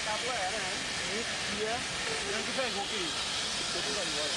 Kabel ya kan? Ini dia yang kita yang hoki. Itu kan gua.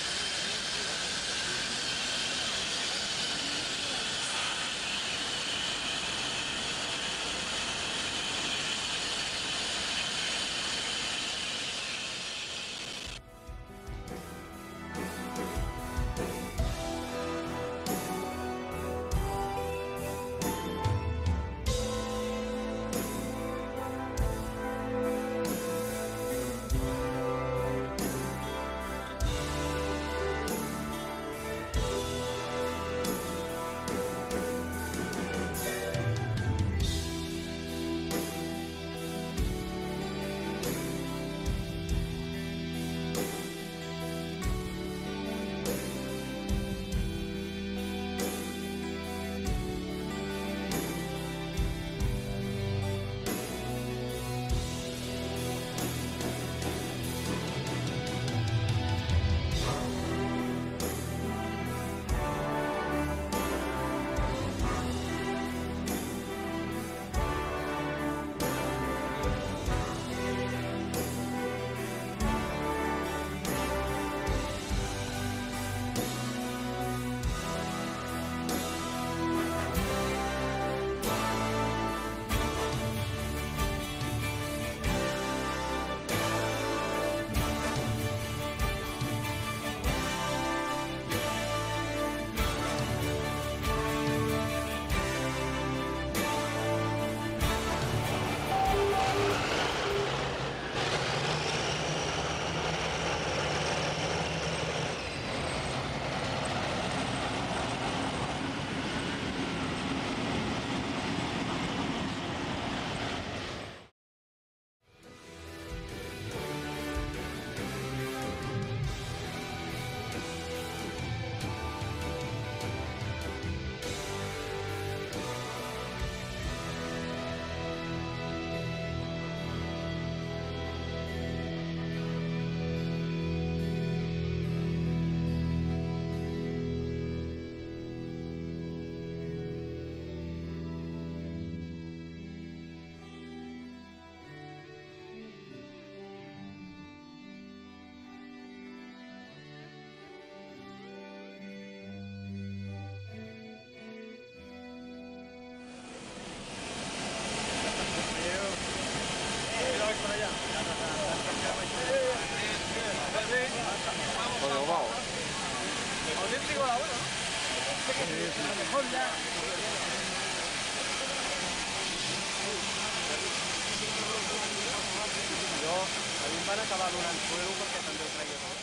Bueno, vamos. Auténtico la abuelo, ¿no? A lo mejor ya. Yo, a mi van a acabar donant fuego perquè també ho treia tot.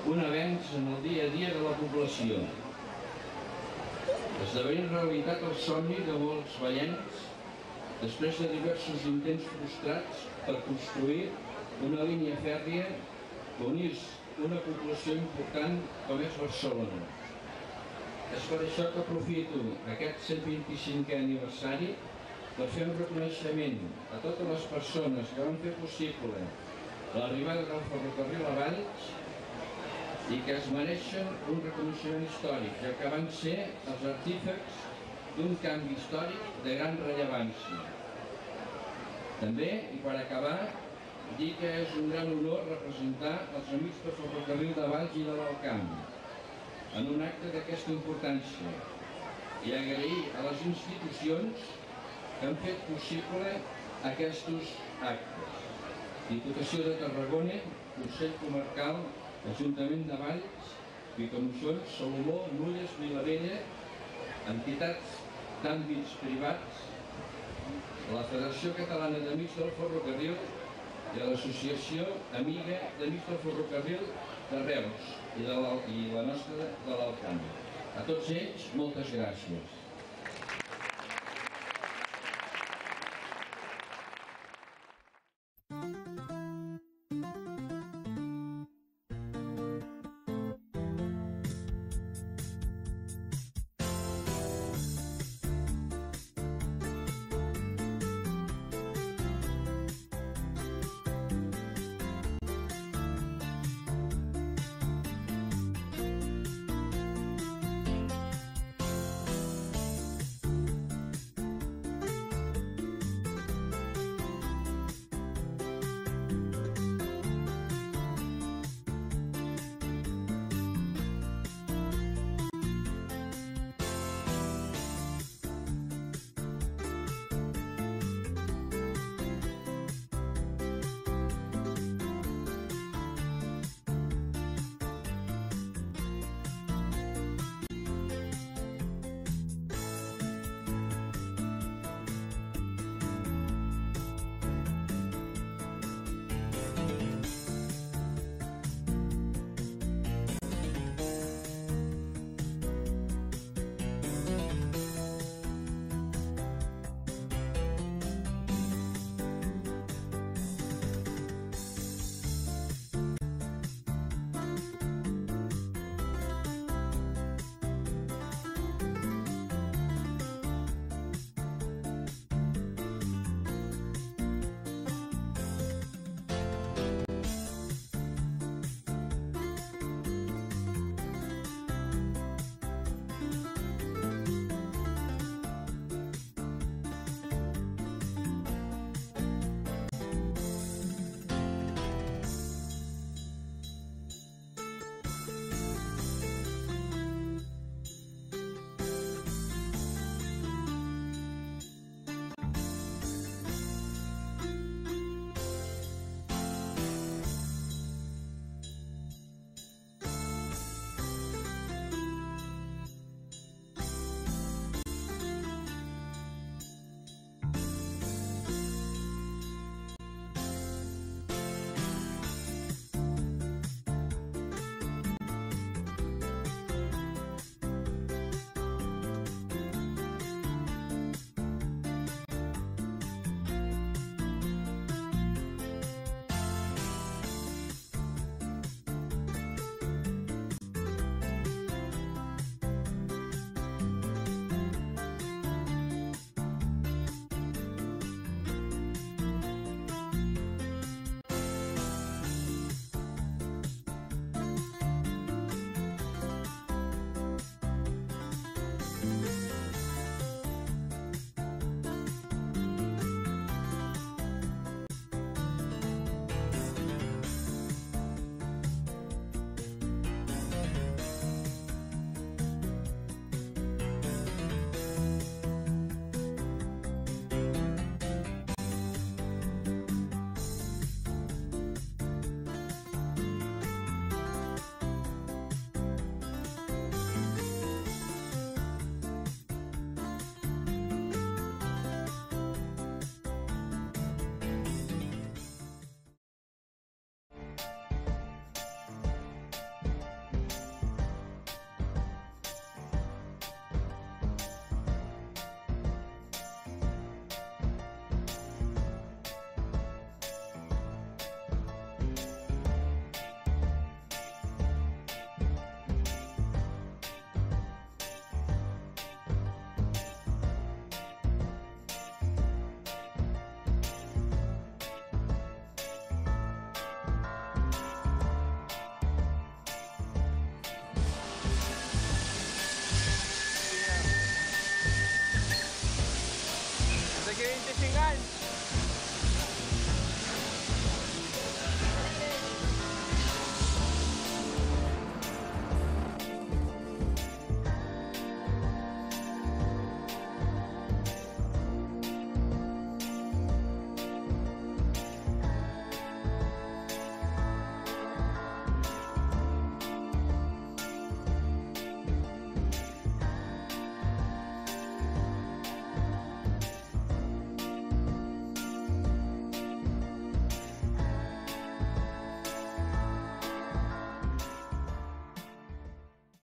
un avenç en el dia a dia de la població. Esdevenint realitat el somni de molts vallencs després de diversos intents frustrats per construir una línia fèrria que unís una població important com és Barcelona. És per això que aprofito aquest 125è aniversari per fer un reconeixement a totes les persones que van fer possible l'arribada del ferrocarril a Valls i que es mereixen un reconeixement històric, ja que van ser els artífexs d'un canvi històric de gran rellevància. També, i per acabar, dir que és un gran honor representar els amics del ferrocarril de Valls i de l'Alt Camp en un acte d'aquesta importància i agrair a les institucions que han fet possible aquests actes. Diputació de Tarragona, Consell Comarcal, Ajuntament de Valls, Picamoixons, Salomó, Nulles, Vilavella, entitats d'àmbits privats, la Federació Catalana d'Amics del Ferrocarril i l'Associació Amiga d'Amics del Ferrocarril de Reus i la nostra de l'Alt Camp. A tots ells, moltes gràcies.